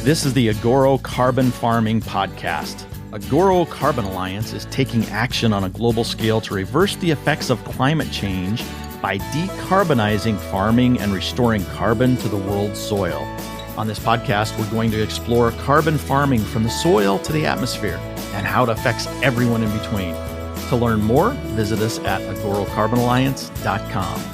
This is the Agoro Carbon Farming Podcast. Agoro Carbon Alliance is taking action on a global scale to reverse the effects of climate change by decarbonizing farming and restoring carbon to the world's soil. On this podcast, we're going to explore carbon farming from the soil to the atmosphere and how it affects everyone in between. To learn more, visit us at agorocarbonalliance.com.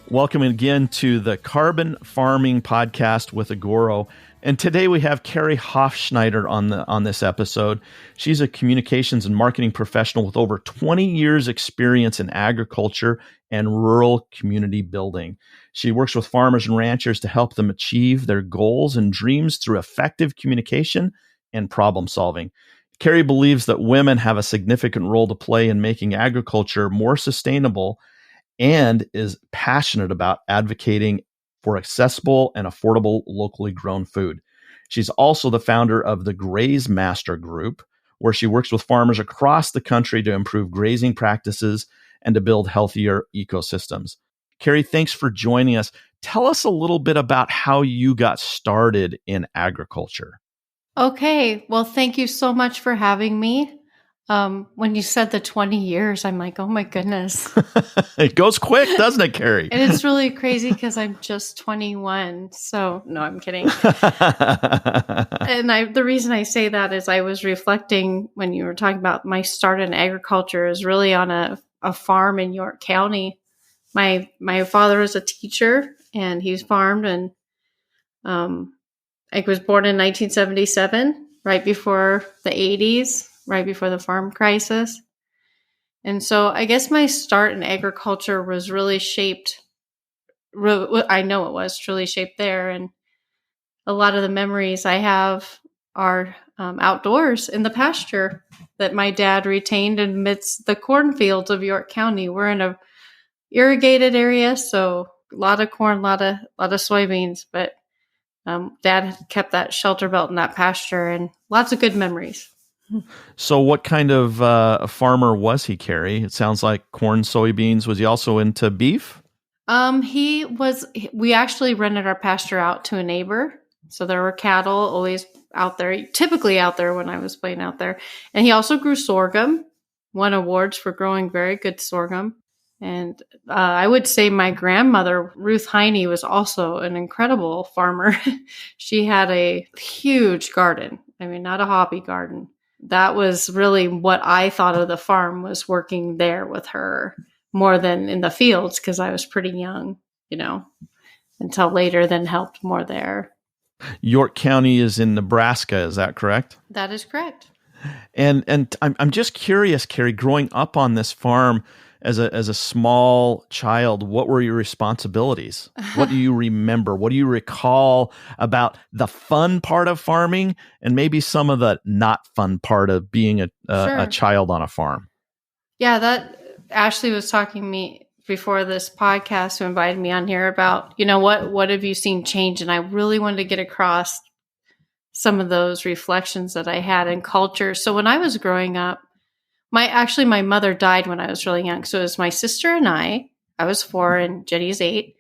Welcome again to the Carbon Farming Podcast with Agoro. And today we have Kerry Hoffschneider on this episode. She's a communications and marketing professional with over 20 years experience in agriculture and rural community building. She works with farmers and ranchers to help them achieve their goals and dreams through effective communication and problem solving. Kerry believes that women have a significant role to play in making agriculture more sustainable and is passionate about advocating for accessible and affordable locally grown food. She's also the founder of the Graze Master Group, where she works with farmers across the country to improve grazing practices and to build healthier ecosystems. Kerry, thanks for joining us. Tell us a little bit about how you got started in agriculture. Okay. Well, thank you so much for having me. When you said the 20 years, I'm like, oh my goodness. It goes quick, doesn't it, Kerry? And it's really crazy because I'm just 21. So no, I'm kidding. And the reason I say that is I was reflecting when you were talking about my start in agriculture is really on a farm in York County. My father was a teacher and he's farmed, and I was born in 1977, right before the 80s. Right before the farm crisis. And so I guess my start in agriculture was really shaped, I know it was truly shaped there. And a lot of the memories I have are outdoors in the pasture that my dad retained amidst the cornfields of York County. We're in a irrigated area, so a lot of corn, a lot of soybeans, but Dad had kept that shelter belt in that pasture, and lots of good memories. So what kind of farmer was he, Kerry? It sounds like corn, soybeans. Was he also into beef? We actually rented our pasture out to a neighbor. So there were cattle always out there, typically out there when I was playing out there. And he also grew sorghum, won awards for growing very good sorghum. And I would say my grandmother, Ruth Heine, was also an incredible farmer. She had a huge garden. I mean, not a hobby garden. That was really what I thought of the farm, was working there with her more than in the fields, because I was pretty young, until later, then helped more there. York County is in Nebraska, is that correct? That is correct. And I'm just curious, Kerry, growing up on this farm as a small child, what were your responsibilities? What do you remember? What do you recall about the fun part of farming and maybe some of the not fun part of being a child on a farm? Yeah, that Ashley was talking to me before this podcast, who invited me on here, about, what have you seen change? And I really wanted to get across some of those reflections that I had in culture. So when I was growing up, my mother died when I was really young. So it was my sister and I was 4 and Jenny's 8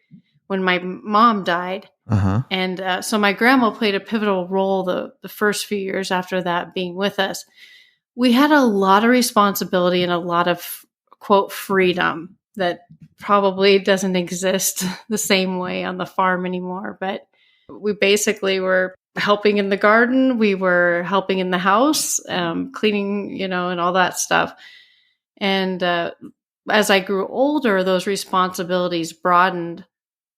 when my mom died. Uh-huh. And so my grandma played a pivotal role the first few years after that being with us. We had a lot of responsibility and a lot of, quote, freedom that probably doesn't exist the same way on the farm anymore. But we basically were helping in the garden. We were helping in the house, cleaning, and all that stuff. And as I grew older, those responsibilities broadened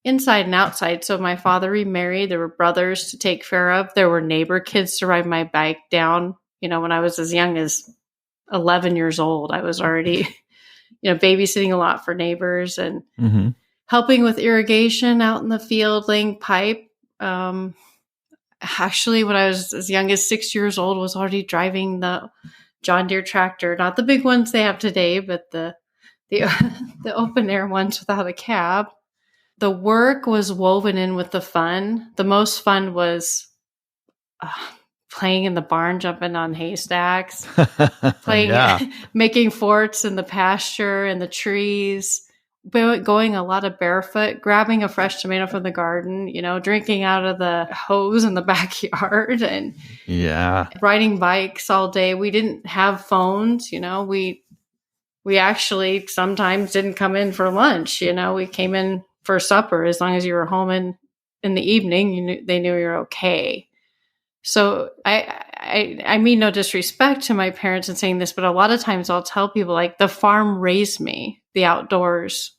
inside and outside. So my father remarried. There were brothers to take care of. There were neighbor kids to ride my bike down. When I was as young as 11 years old, I was already, babysitting a lot for neighbors and helping with irrigation out in the field, laying pipe. Actually, when I was as young as 6 years old, was already driving the John Deere tractor, not the big ones they have today, but the open air ones without a cab. The work was woven in with the fun. The most fun was playing in the barn, jumping on haystacks, playing, making forts in the pasture and the trees, going a lot of barefoot, grabbing a fresh tomato from the garden, drinking out of the hose in the backyard, and riding bikes all day. We didn't have phones, we actually sometimes didn't come in for lunch. We came in for supper. As long as you were home in the evening, they knew you were okay. So I mean no disrespect to my parents in saying this, but a lot of times I'll tell people, like, the farm raised me, the outdoors.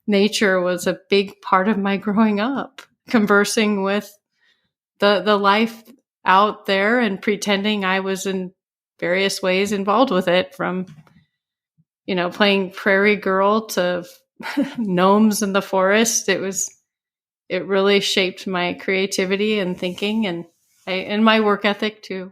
Nature was a big part of my growing up, conversing with the life out there and pretending I was in various ways involved with it, from playing prairie girl to gnomes in the forest. It really shaped my creativity and thinking and my work ethic too.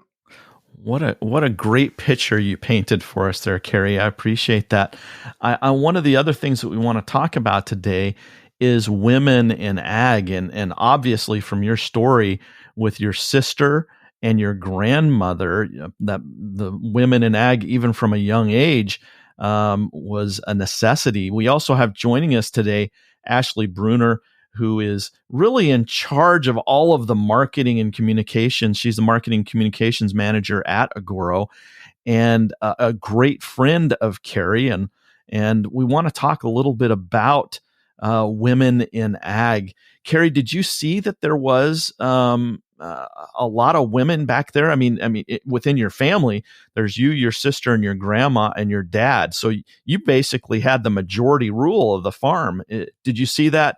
What a great picture you painted for us there, Kerry. I appreciate that. One of the other things that we want to talk about today is women in ag, and obviously from your story with your sister and your grandmother, that the women in ag, even from a young age, was a necessity. We also have joining us today Ashley Bruner, who is really in charge of all of the marketing and communications. She's the marketing communications manager at Agoro, and a great friend of Kerry. And we want to talk a little bit about women in ag. Kerry, did you see that there was a lot of women back there? I mean, within your family, there's you, your sister, and your grandma, and your dad. So you basically had the majority rule of the farm. Did you see that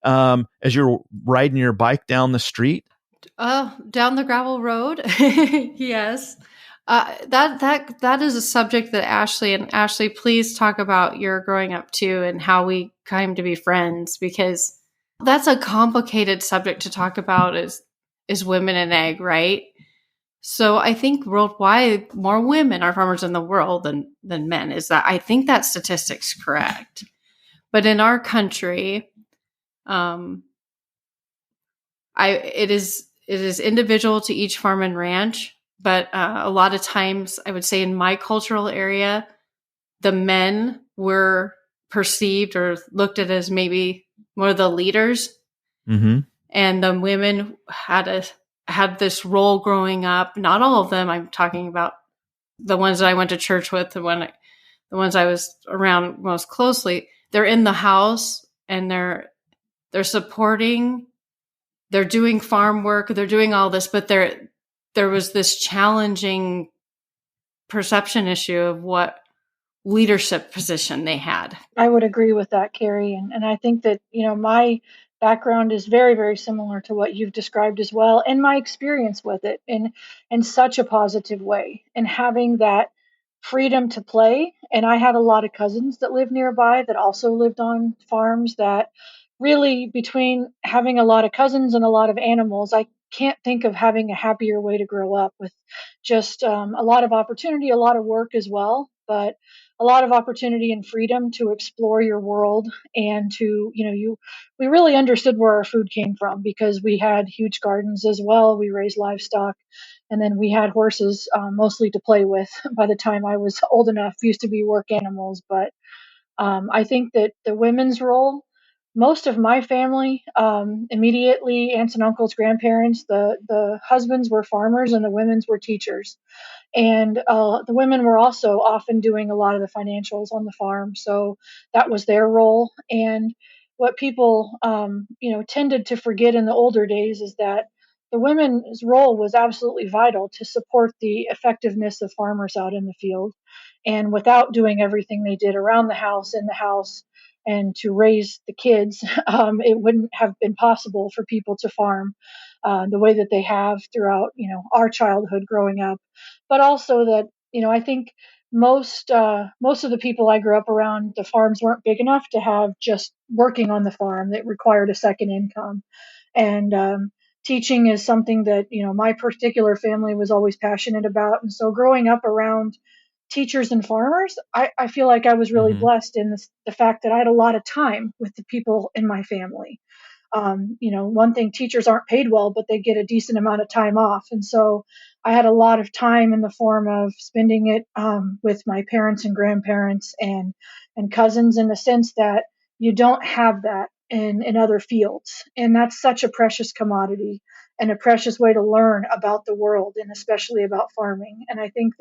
as you're riding your bike down the street? Down the gravel road? Yes. That is a subject that Ashley, please talk about your growing up too, and how we came to be friends, because that's a complicated subject to talk about, is women in ag, right? So I think worldwide, more women are farmers in the world than men. I think that statistic's correct. But in our country, it is individual to each farm and ranch. But a lot of times, I would say in my cultural area, the men were perceived or looked at as maybe more the leaders, mm-hmm. and the women had this role growing up. Not all of them. I'm talking about the ones that I went to church with, the ones I was around most closely. They're in the house and they're supporting. They're doing farm work. They're doing all this, but there was this challenging perception issue of what leadership position they had. I would agree with that, Kerry. And I think that, my background is very, very similar to what you've described as well, and my experience with it in such a positive way, and having that freedom to play. And I had a lot of cousins that lived nearby that also lived on farms, that really, between having a lot of cousins and a lot of animals, I can't think of having a happier way to grow up, with just a lot of opportunity, a lot of work as well, but a lot of opportunity and freedom to explore your world, and to, we really understood where our food came from, because we had huge gardens as well. We raised livestock, and then we had horses, mostly to play with. By the time I was old enough, used to be work animals. But I think that the women's role, most of my family, immediately aunts and uncles, grandparents, the husbands were farmers and the women's were teachers. And the women were also often doing a lot of the financials on the farm. So that was their role. And what people, tended to forget in the older days is that the women's role was absolutely vital to support the effectiveness of farmers out in the field. And without doing everything they did around the house, in the house, and to raise the kids, it wouldn't have been possible for people to farm the way that they have throughout, our childhood growing up. But also that, I think most of the people I grew up around, the farms weren't big enough to have just working on the farm. That required a second income. And teaching is something that, my particular family was always passionate about. And so growing up around teachers and farmers, I feel like I was really blessed in the fact that I had a lot of time with the people in my family. One thing, teachers aren't paid well, but they get a decent amount of time off. And so I had a lot of time in the form of spending it with my parents and grandparents and cousins, in the sense that, You don't have that in other fields. And that's such a precious commodity and a precious way to learn about the world and especially about farming. And I think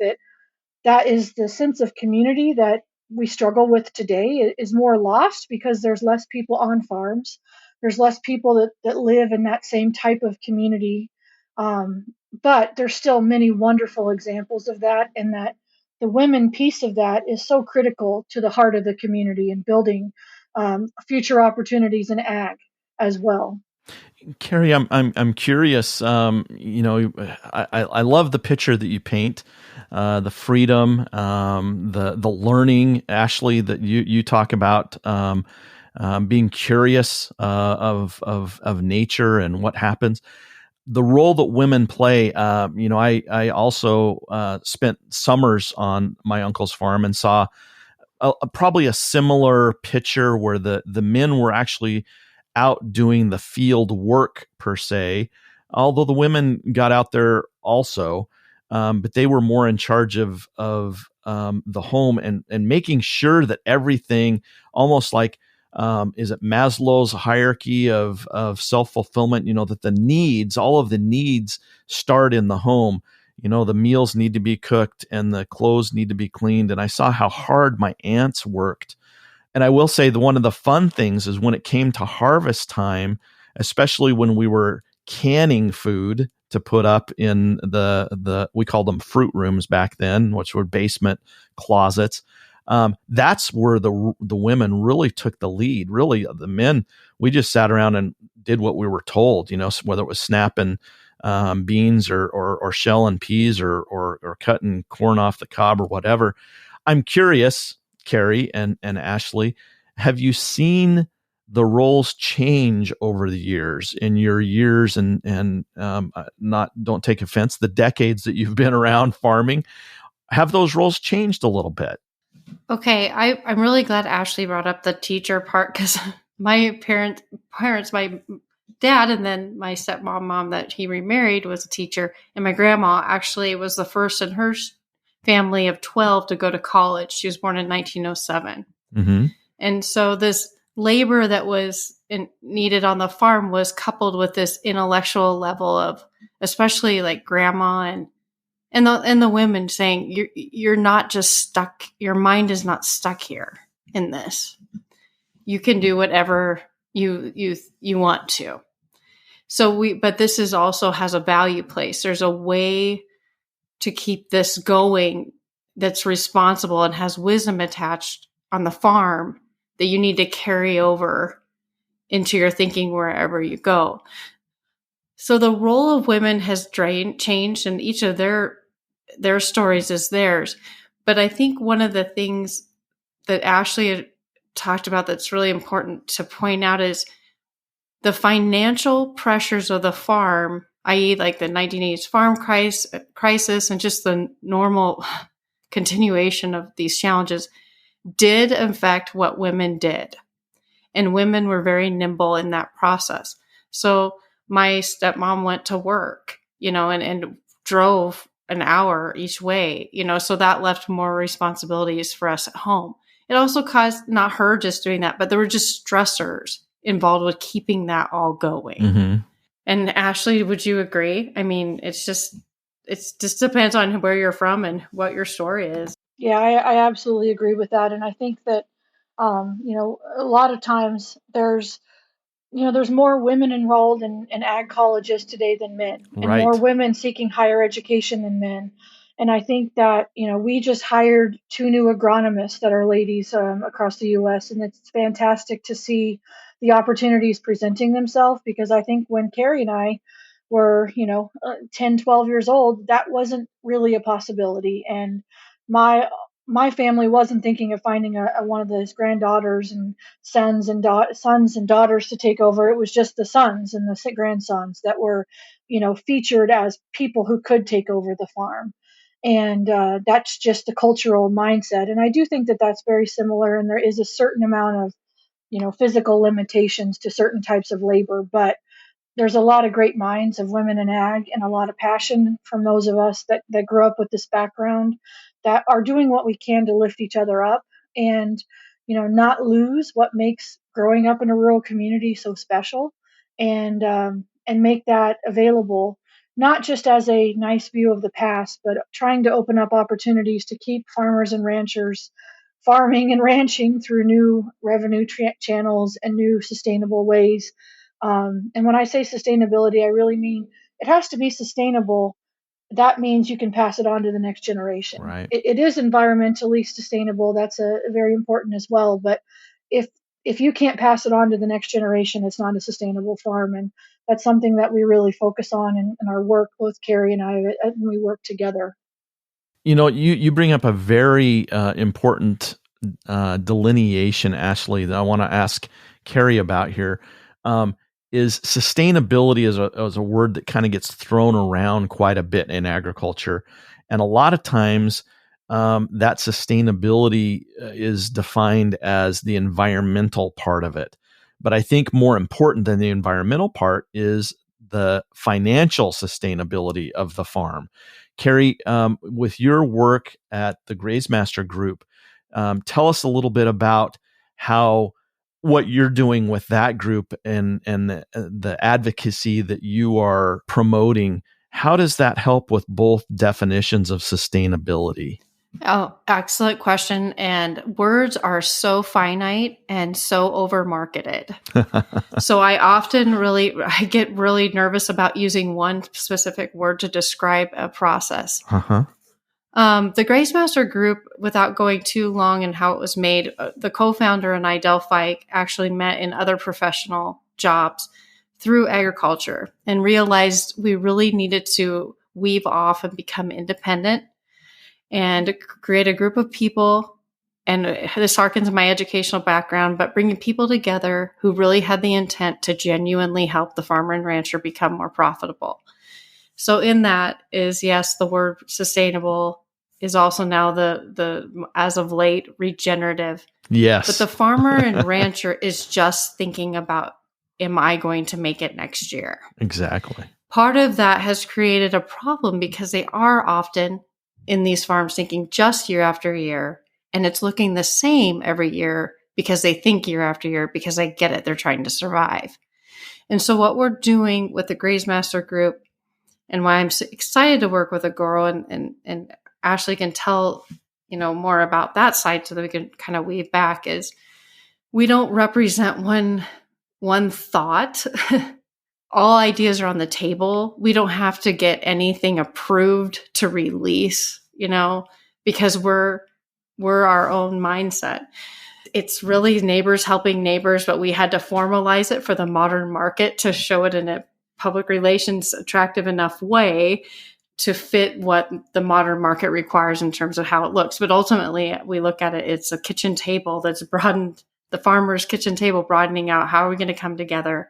that is the sense of community that we struggle with today. It is more lost because there's less people on farms. There's less people that live in that same type of community. But there's still many wonderful examples of that, and that the women piece of that is so critical to the heart of the community and building future opportunities in ag as well. Kerry, I'm curious. I love the picture that you paint, the freedom, the learning, Ashley, that you talk about, being curious of nature and what happens. The role that women play. I also spent summers on my uncle's farm and saw probably a similar picture where the men were actually out doing the field work per se, although the women got out there also, but they were more in charge of the home and making sure that everything, almost like is it Maslow's hierarchy of self-fulfillment, that all of the needs start in the home. The meals need to be cooked and the clothes need to be cleaned. And I saw how hard my aunts worked. And I will say that one of the fun things is when it came to harvest time, especially when we were canning food to put up in we called them fruit rooms back then, which were basement closets. That's where the women really took the lead. Really, the men, we just sat around and did what we were told, whether it was snapping beans or shelling peas or cutting corn off the cob or whatever. I'm curious, Kerry and Ashley, have you seen the roles change over the years in your years and don't take offense, the decades that you've been around farming? Have those roles changed a little bit? Okay, I'm really glad Ashley brought up the teacher part, because my parents, my dad and then my stepmom, mom that he remarried, was a teacher, and my grandma actually was the first in her family of 12 to go to college. She was born in 1907. Mm-hmm. And so this labor that was needed on the farm was coupled with this intellectual level of, especially like grandma and the women saying, you're not just stuck. Your mind is not stuck here in this. You can do whatever you want to. But this is also has a value place. There's a way to keep this going that's responsible and has wisdom attached on the farm that you need to carry over into your thinking wherever you go. So the role of women has changed, and each of their stories is theirs. But I think one of the things that Ashley had talked about that's really important to point out is the financial pressures of the farm, i.e. like the 1980s farm crisis and just the normal continuation of these challenges, did affect what women did. And women were very nimble in that process. So my stepmom went to work, and drove an hour each way, so that left more responsibilities for us at home. It also caused not her just doing that, but there were just stressors involved with keeping that all going. Mm-hmm. And Ashley, would you agree? I mean, it just depends on where you're from and what your story is. Yeah, I absolutely agree with that. And I think that, a lot of times there's more women enrolled in ag colleges today than men, and Right. more women seeking higher education than men. And I think that, we just hired 2 new agronomists that are ladies across the U.S. And it's fantastic to see the opportunities presenting themselves, because I think when Kerry and I were, 10, 12 years old, that wasn't really a possibility. And my family wasn't thinking of finding one of those granddaughters and sons and daughters to take over. It was just the sons and the grandsons that were, featured as people who could take over the farm. And that's just the cultural mindset. And I do think that that's very similar. And there is a certain amount of, physical limitations to certain types of labor. But there's a lot of great minds of women in ag and a lot of passion from those of us that grew up with this background that are doing what we can to lift each other up. And, not lose what makes growing up in a rural community so special, and make that available, not just as a nice view of the past, but trying to open up opportunities to keep farmers and ranchers farming and ranching through new revenue channels and new sustainable ways. And when I say sustainability, I really mean it has to be sustainable. That means you can pass it on to the next generation. Right. It is environmentally sustainable. That's a very important as well. But if you can't pass it on to the next generation, it's not a sustainable farm. And that's something that we really focus on in our work, both Kerry and I, and we work together. You bring up a very important delineation, Ashley, that I want to ask Kerry about here. Is sustainability as a word that kind of gets thrown around quite a bit in agriculture. And a lot of times that sustainability is defined as the environmental part of it. But I think more important than the environmental part is the financial sustainability of the farm. Kerry, with your work at the Graze Master Group, tell us a little bit about what you're doing with that group and the advocacy that you are promoting. How does that help with both definitions of sustainability? Oh, excellent question. And words are so finite and so over marketed. So I get really nervous about using one specific word to describe a process. Uh-huh. The Graze Master Group, without going too long in how it was made, the co-founder and I, Delphi, actually met in other professional jobs through agriculture and realized we really needed to weave off and become independent and create a group of people. And this harkens my educational background, but bringing people together who really had the intent to genuinely help the farmer and rancher become more profitable. So in that is, yes, the word sustainable is also now the as of late, regenerative. Yes. But the farmer and rancher is just thinking about, am I going to make it next year? Exactly. Part of that has created a problem because they are often in these farms thinking just year after year, and it's looking the same every year because they think year after year, because I get it, they're trying to survive. And so what we're doing with the Graze Master Group, and why I'm so excited to work with Agoro, and Ashley can tell more about that side so that we can kind of weave back, is we don't represent one thought. All ideas are on the table. We don't have to get anything approved to release, because we're our own mindset. It's really neighbors helping neighbors, but we had to formalize it for the modern market to show it in a public relations attractive enough way to fit what the modern market requires in terms of how it looks. But ultimately, we look at it, it's a kitchen table that's broadened, the farmer's kitchen table broadening out. How are we going to come together?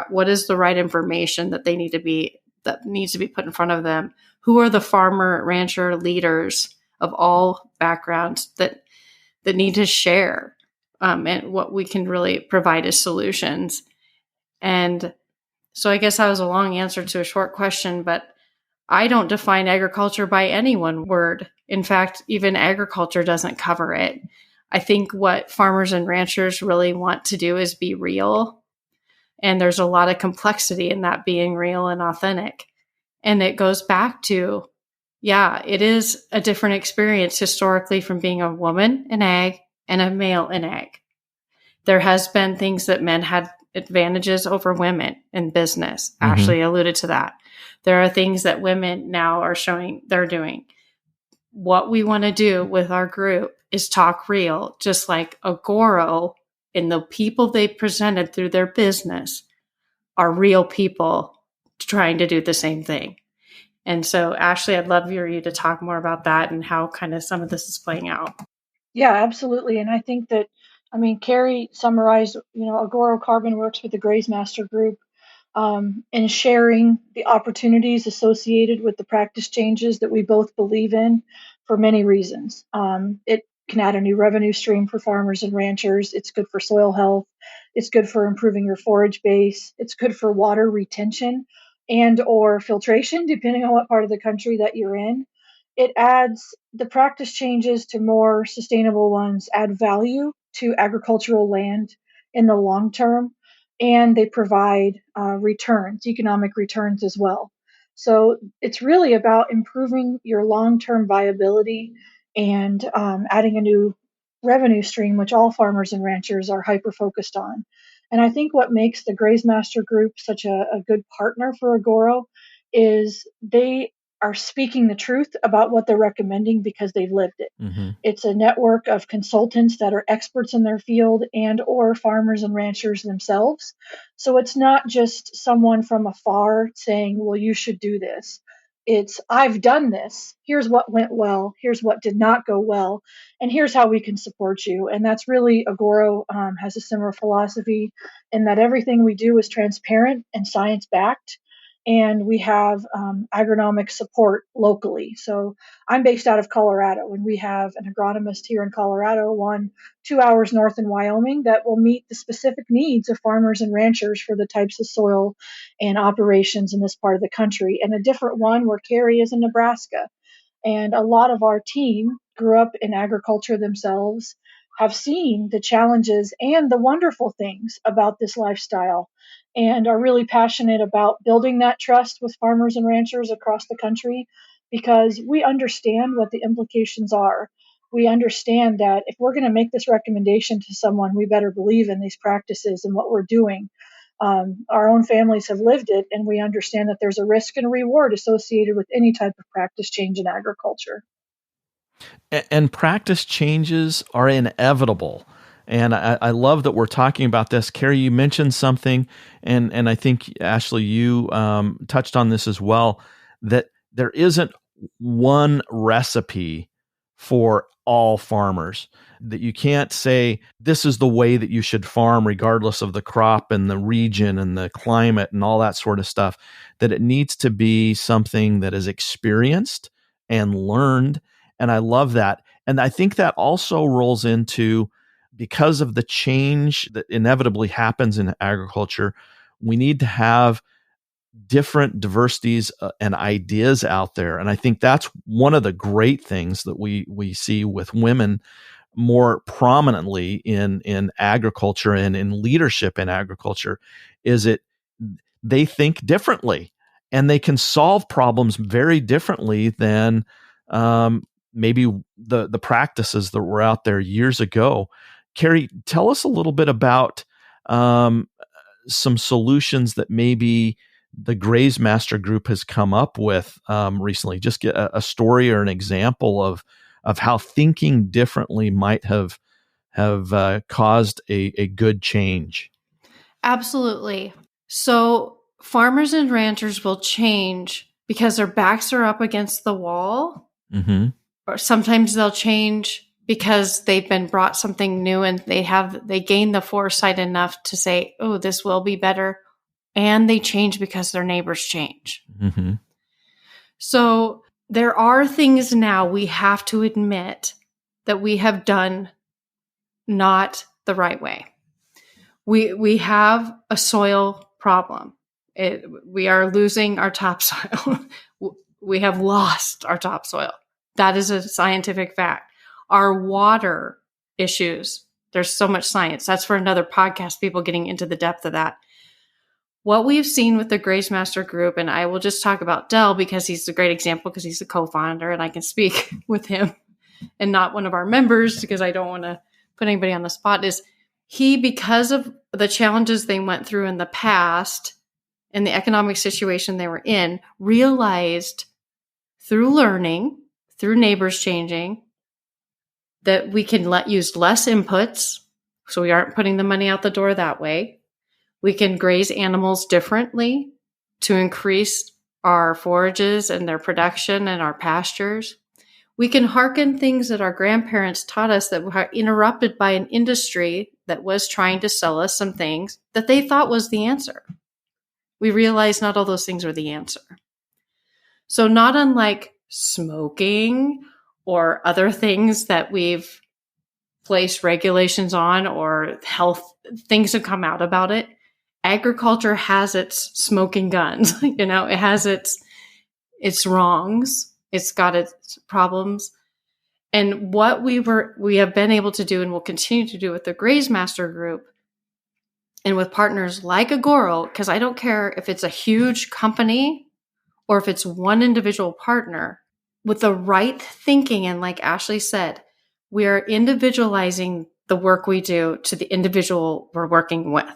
What is the right information that needs to be put in front of them? Who are the farmer rancher leaders of all backgrounds that need to share, and what we can really provide as solutions? And so I guess that was a long answer to a short question, but I don't define agriculture by any one word. In fact, even agriculture doesn't cover it. I think what farmers and ranchers really want to do is be real. And there's a lot of complexity in that being real and authentic. And it goes back to, it is a different experience historically from being a woman in ag and a male in ag. There has been things that men had advantages over women in business. Mm-hmm. Ashley alluded to that. There are things that women now are showing they're doing. What we want to do with our group is talk real, just like Agoro and the people they presented through their business are real people trying to do the same thing. And so, Ashley, I'd love for you to talk more about that and how kind of some of this is playing out. Yeah, absolutely. And I think that, Kerry summarized, Agoro Carbon works with the Graze Master Group in sharing the opportunities associated with the practice changes that we both believe in for many reasons. It can add a new revenue stream for farmers and ranchers. It's good for soil health. It's good for improving your forage base. It's good for water retention and or filtration, depending on what part of the country that you're in. It adds the practice changes to more sustainable ones, add value to agricultural land in the long term, and they provide returns, economic returns as well. So it's really about improving your long-term viability and adding a new revenue stream, which all farmers and ranchers are hyper-focused on. And I think what makes the Graze Master Group such a good partner for Agoro is they are speaking the truth about what they're recommending because they've lived it. Mm-hmm. It's a network of consultants that are experts in their field and or farmers and ranchers themselves. So it's not just someone from afar saying, well, you should do this. It's, I've done this. Here's what went well. Here's what did not go well. And here's how we can support you. And that's really, Agoro has a similar philosophy in that everything we do is transparent and science backed. And we have agronomic support locally. So I'm based out of Colorado, and we have an agronomist here in Colorado, 2 hours north in Wyoming, that will meet the specific needs of farmers and ranchers for the types of soil and operations in this part of the country, and a different one where Kerry is in Nebraska. And a lot of our team grew up in agriculture themselves, have seen the challenges and the wonderful things about this lifestyle, and are really passionate about building that trust with farmers and ranchers across the country, because we understand what the implications are. We understand that if we're going to make this recommendation to someone, we better believe in these practices and what we're doing. Our own families have lived it, and we understand that there's a risk and a reward associated with any type of practice change in agriculture. And practice changes are inevitable. And I love that we're talking about this. Kerry, you mentioned something, and I think, Ashley, you touched on this as well, that there isn't one recipe for all farmers, that you can't say this is the way that you should farm regardless of the crop and the region and the climate and all that sort of stuff, that it needs to be something that is experienced and learned. And I love that. And I think that also rolls into, because of the change that inevitably happens in agriculture, we need to have different diversities and ideas out there. And I think that's one of the great things that we see with women more prominently in agriculture and in leadership in agriculture, is they think differently and they can solve problems very differently than maybe the practices that were out there years ago. Kerry, tell us a little bit about some solutions that maybe the Graze Master Group has come up with recently. Just get a story or an example of how thinking differently might have caused a good change. Absolutely. So farmers and ranchers will change because their backs are up against the wall. Mm-hmm. Or sometimes they'll change because they've been brought something new and they gain the foresight enough to say, oh, this will be better. And they change because their neighbors change. Mm-hmm. So there are things now we have to admit that we have done not the right way. We have a soil problem. We are losing our topsoil. We have lost our topsoil. That is a scientific fact. Our water issues, there's so much science. That's for another podcast, people getting into the depth of that. What we've seen with the Graze Master Group, and I will just talk about Dell because he's a great example because he's the co-founder and I can speak with him and not one of our members because I don't want to put anybody on the spot, is he, because of the challenges they went through in the past and the economic situation they were in, realized through learning, through neighbors changing, that we can use less inputs, so we aren't putting the money out the door that way. We can graze animals differently to increase our forages and their production and our pastures. We can hearken things that our grandparents taught us that were interrupted by an industry that was trying to sell us some things that they thought was the answer. We realized not all those things were the answer. So not unlike smoking or other things that we've placed regulations on, or health things have come out about it, agriculture has its smoking guns. It has its wrongs. It's got its problems. And what we have been able to do and will continue to do with the Graze Master Group and with partners like Agoro, because I don't care if it's a huge company or if it's one individual partner, with the right thinking, and like Ashley said, we are individualizing the work we do to the individual we're working with.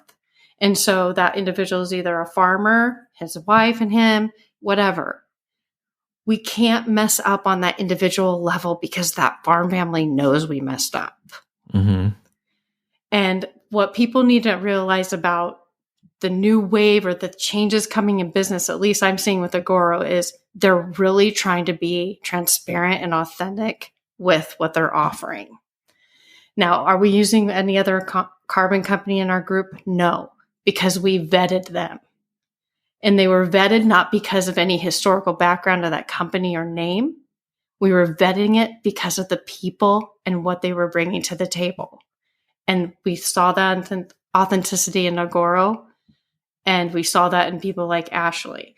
And so that individual is either a farmer, his wife and him, whatever. We can't mess up on that individual level because that farm family knows we messed up. Mm-hmm. And what people need to realize about the new wave or the changes coming in business, at least I'm seeing with Agoro, is they're really trying to be transparent and authentic with what they're offering. Now, are we using any other carbon company in our group? No, because we vetted them. And they were vetted not because of any historical background of that company or name. We were vetting it because of the people and what they were bringing to the table. And we saw that authenticity in Agoro, and we saw that in people like Ashley.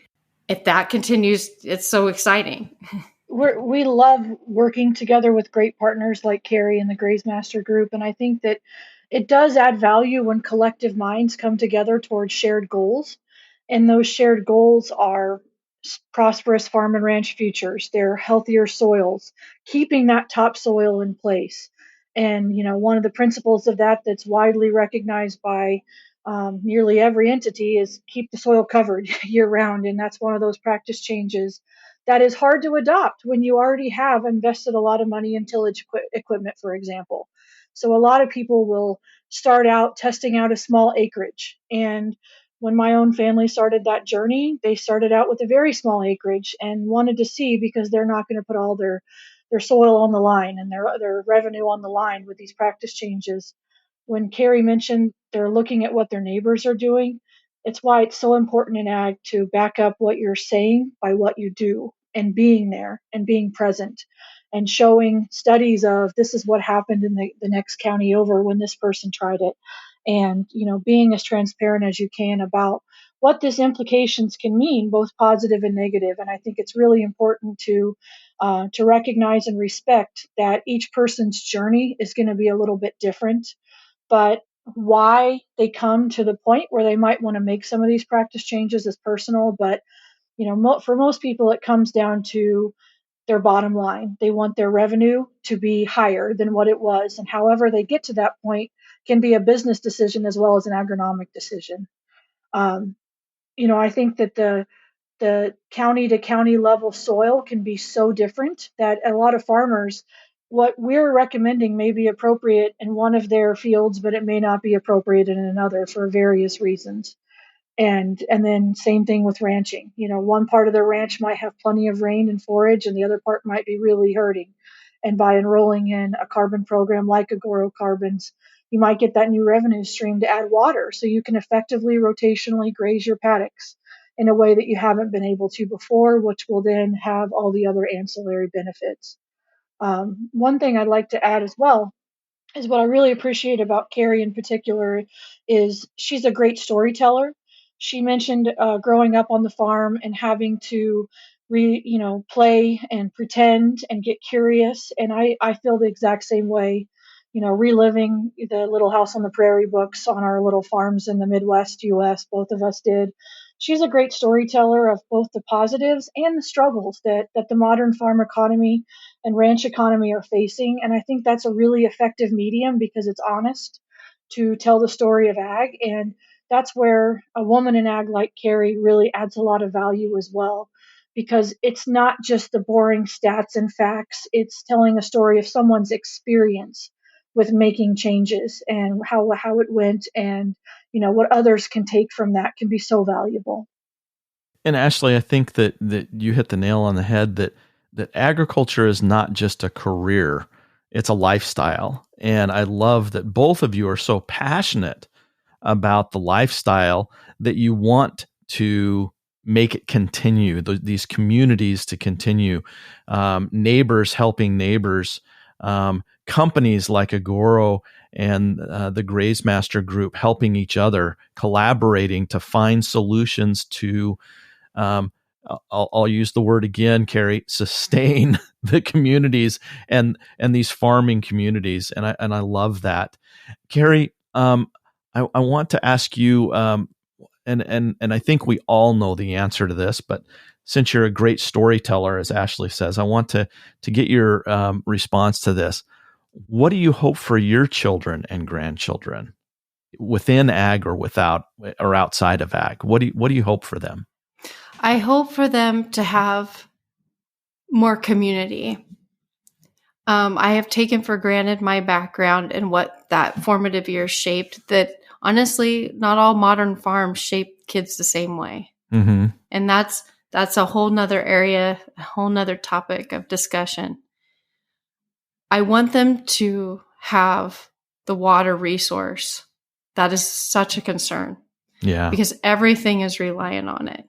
If that continues, it's so exciting. We love working together with great partners like Kerry and the Graze Master Group. And I think that it does add value when collective minds come together towards shared goals. And those shared goals are prosperous farm and ranch futures, they're healthier soils, keeping that topsoil in place. And, one of the principles of that that's widely recognized by nearly every entity is keep the soil covered year round. And that's one of those practice changes that is hard to adopt when you already have invested a lot of money in tillage equipment, for example. So a lot of people will start out testing out a small acreage. And when my own family started that journey, they started out with a very small acreage and wanted to see, because they're not going to put all their soil on the line and their revenue on the line with these practice changes. When Kerry mentioned they're looking at what their neighbors are doing, it's why it's so important in ag to back up what you're saying by what you do, and being there and being present and showing studies of this is what happened in the next county over when this person tried it. And, being as transparent as you can about what these implications can mean, both positive and negative. And I think it's really important to recognize and respect that each person's journey is going to be a little bit different, but why they come to the point where they might want to make some of these practice changes is personal. But for most people, it comes down to their bottom line. They want their revenue to be higher than what it was. And however they get to that point can be a business decision as well as an agronomic decision. I think that the county to county level soil can be so different that a lot of farmers, what we're recommending may be appropriate in one of their fields, but it may not be appropriate in another for various reasons. And then same thing with ranching. One part of the ranch might have plenty of rain and forage, and the other part might be really hurting. And by enrolling in a carbon program like Agoro Carbons, you might get that new revenue stream to add water, so you can effectively rotationally graze your paddocks in a way that you haven't been able to before, which will then have all the other ancillary benefits. One thing I'd like to add as well is what I really appreciate about Kerry in particular is she's a great storyteller. She mentioned growing up on the farm and having to play and pretend and get curious. And I feel the exact same way, reliving the Little House on the Prairie books on our little farms in the Midwest US. Both of us did. She's a great storyteller of both the positives and the struggles that the modern farm economy and ranch economy are facing. And I think that's a really effective medium because it's honest to tell the story of ag. And that's where a woman in ag like Kerry really adds a lot of value as well, because it's not just the boring stats and facts. It's telling a story of someone's experience with making changes and how it went, and what others can take from that can be so valuable. And Ashley, I think that you hit the nail on the head that agriculture is not just a career, it's a lifestyle. And I love that both of you are so passionate about the lifestyle that you want to make it continue, these communities to continue, neighbors helping neighbors, companies like Agoro and the Graze Master Group helping each other, collaborating to find solutions to I'll use the word again, Kerry, sustain the communities and these farming communities. And I love that. Kerry, I want to ask you, and I think we all know the answer to this, but since you're a great storyteller, as Ashley says, I want to get your response to this. What do you hope for your children and grandchildren within ag or without or outside of ag? What do you hope for them? I hope for them to have more community. I have taken for granted my background and what that formative years shaped, that honestly, not all modern farms shape kids the same way. Mm-hmm. And that's a whole nother area, a whole nother topic of discussion. I want them to have the water resource. That is such a concern. Yeah. Because everything is reliant on it.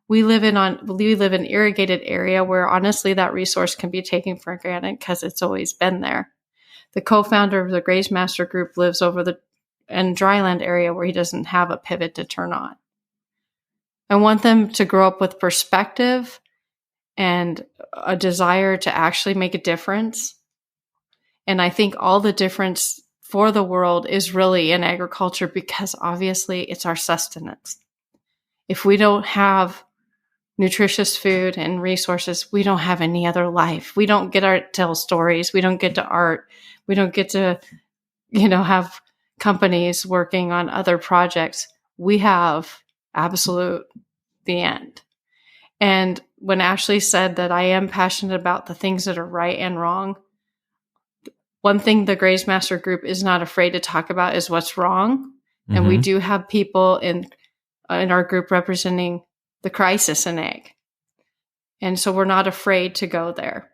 We live in irrigated area where honestly that resource can be taken for granted because it's always been there. The co-founder of the Graze Master Group lives in dryland area where he doesn't have a pivot to turn on. I want them to grow up with perspective and a desire to actually make a difference. And I think all the difference for the world is really in agriculture because obviously it's our sustenance. If we don't have nutritious food and resources, we don't have any other life. We don't get to tell stories. We don't get to art. We don't get to, have companies working on other projects. We have absolute the end. And when Ashley said that I am passionate about the things that are right and wrong, one thing the Graze Master Group is not afraid to talk about is what's wrong. Mm-hmm. And we do have people in our group representing the crisis in ag. And so we're not afraid to go there.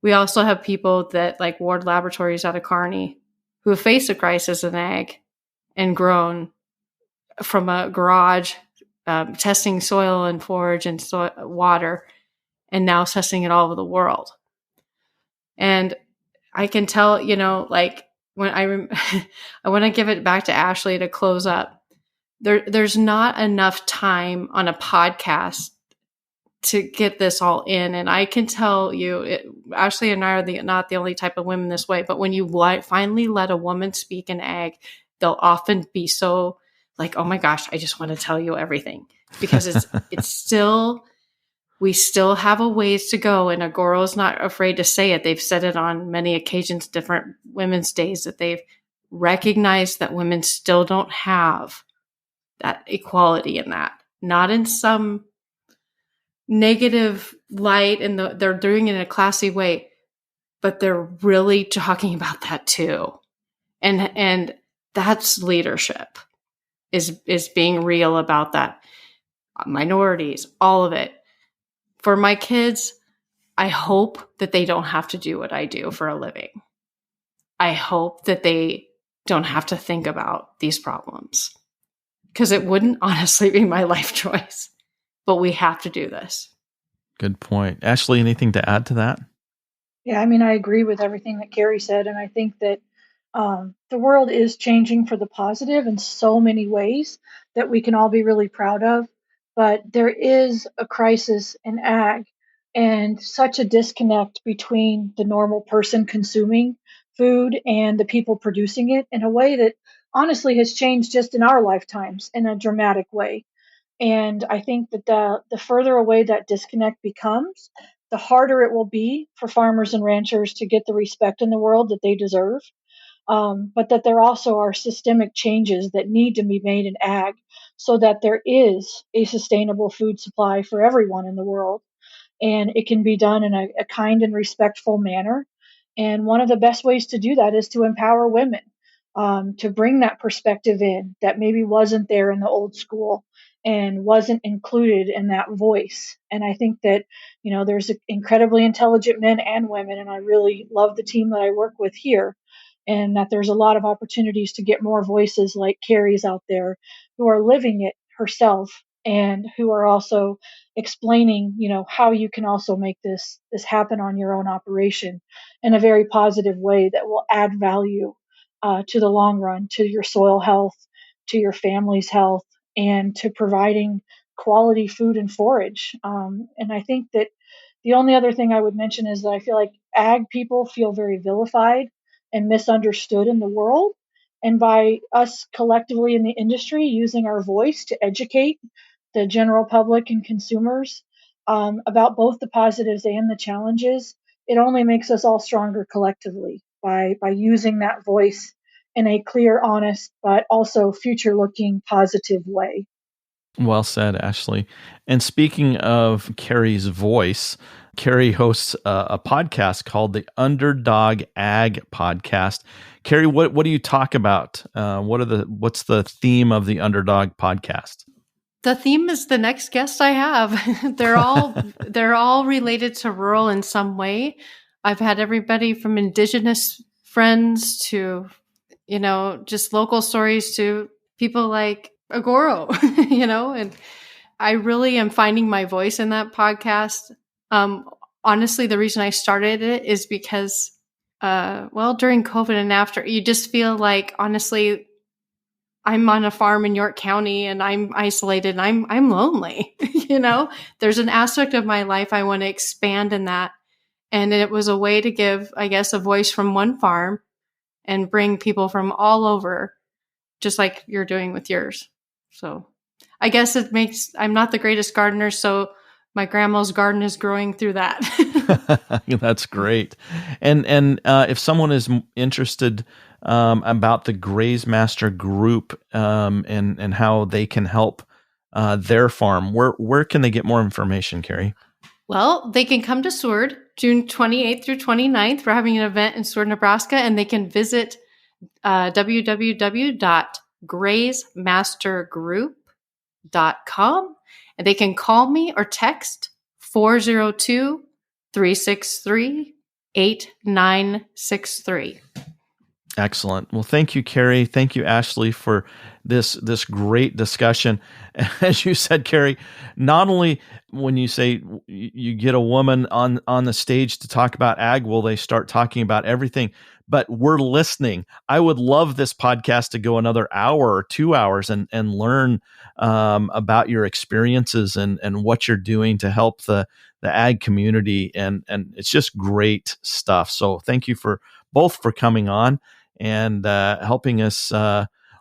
We also have people that like Ward Laboratories out of Kearney who have faced a crisis in ag and grown from a garage, testing soil and forage and water, and now testing it all over the world. And I can tell, when I want to give it back to Ashley to close up. There's not enough time on a podcast to get this all in. And I can tell you, Ashley and I are not the only type of women this way, but when you finally let a woman speak in ag, they'll often be so like, oh my gosh, I just want to tell you everything because we still have a ways to go. And Agoro is not afraid to say it. They've said it on many occasions, different women's days, that they've recognized that women still don't have that equality in that, not in some negative light, and they're doing it in a classy way, but they're really talking about that too. And that's leadership is being real about that. Minorities, all of it. For my kids, I hope that they don't have to do what I do for a living. I hope that they don't have to think about these problems. Because it wouldn't honestly be my life choice. But we have to do this. Good point. Ashley, anything to add to that? Yeah, I agree with everything that Kerry said. And I think that the world is changing for the positive in so many ways that we can all be really proud of. But there is a crisis in ag and such a disconnect between the normal person consuming food and the people producing it in a way that honestly has changed just in our lifetimes in a dramatic way. And I think that the further away that disconnect becomes, the harder it will be for farmers and ranchers to get the respect in the world that they deserve. But that there also are systemic changes that need to be made in ag so that there is a sustainable food supply for everyone in the world. And it can be done in a kind and respectful manner. And one of the best ways to do that is to empower women, to bring that perspective in that maybe wasn't there in the old school and wasn't included in that voice. And I think that, there's incredibly intelligent men and women, and I really love the team that I work with here, and that there's a lot of opportunities to get more voices like Kerry's out there who are living it herself and who are also explaining, how you can also make this happen on your own operation in a very positive way that will add value to the long run, to your soil health, to your family's health, and to providing quality food and forage. And I think that the only other thing I would mention is that I feel like ag people feel very vilified and misunderstood in the world. And by us collectively in the industry using our voice to educate the general public and consumers about both the positives and the challenges, it only makes us all stronger collectively by using that voice in a clear, honest, but also future-looking, positive way. Well said, Ashley. And speaking of Kerry's voice, Kerry hosts a podcast called the Underdog Ag Podcast. Kerry, what do you talk about? What's the theme of the Underdog Podcast? The theme is the next guest I have. They're all related to rural in some way. I've had everybody from indigenous friends to, just local stories to people like Agoro, and I really am finding my voice in that podcast. Honestly, the reason I started it is because, during COVID and after, you just feel like, honestly, I'm on a farm in York County and I'm isolated and I'm lonely. There's an aspect of my life I want to expand in that. And it was a way to give, I guess, a voice from one farm and bring people from all over, just like you're doing with yours. So I guess I'm not the greatest gardener, so my grandma's garden is growing through that. That's great. And if someone is interested about the Graze Master Group and how they can help their farm, where can they get more information, Kerry? Well, they can come to Seward June 28th through 29th. We're having an event in Seward, Nebraska, and they can visit www.grazemastergroup.com. And they can call me or text 402-363-8963. Excellent. Well, thank you, Kerry. Thank you, Ashley, for this great discussion. As you said, Kerry, not only when you say you get a woman on the stage to talk about ag, will they start talking about everything, but we're listening. I would love this podcast to go another hour or 2 hours and learn about your experiences and what you're doing to help the ag community. And it's just great stuff. So thank you both for coming on and helping us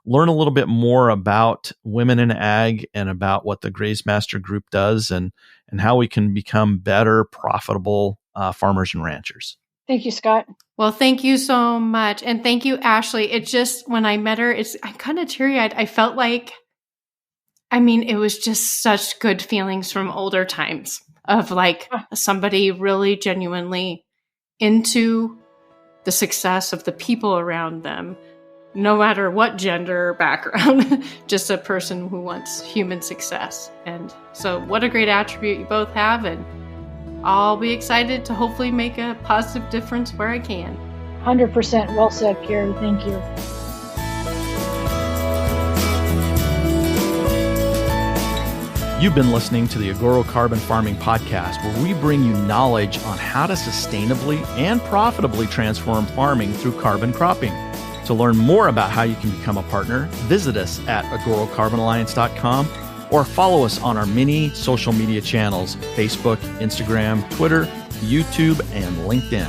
learn a little bit more about women in ag and about what the Graze Master Group does and how we can become better, profitable farmers and ranchers. Thank you, Scott. Well, thank you so much. And thank you, Ashley. It just, when I met her, I'm kind of teary-eyed. I felt like, it was just such good feelings from older times of like somebody really genuinely into the success of the people around them, no matter what gender or background, just a person who wants human success. And so what a great attribute you both have. And I'll be excited to hopefully make a positive difference where I can. 100% well said, Kerry. Thank you. You've been listening to the Agoro Carbon Farming Podcast, where we bring you knowledge on how to sustainably and profitably transform farming through carbon cropping. To learn more about how you can become a partner, visit us at agorocarbonalliance.com or follow us on our many social media channels, Facebook, Instagram, Twitter, YouTube, and LinkedIn.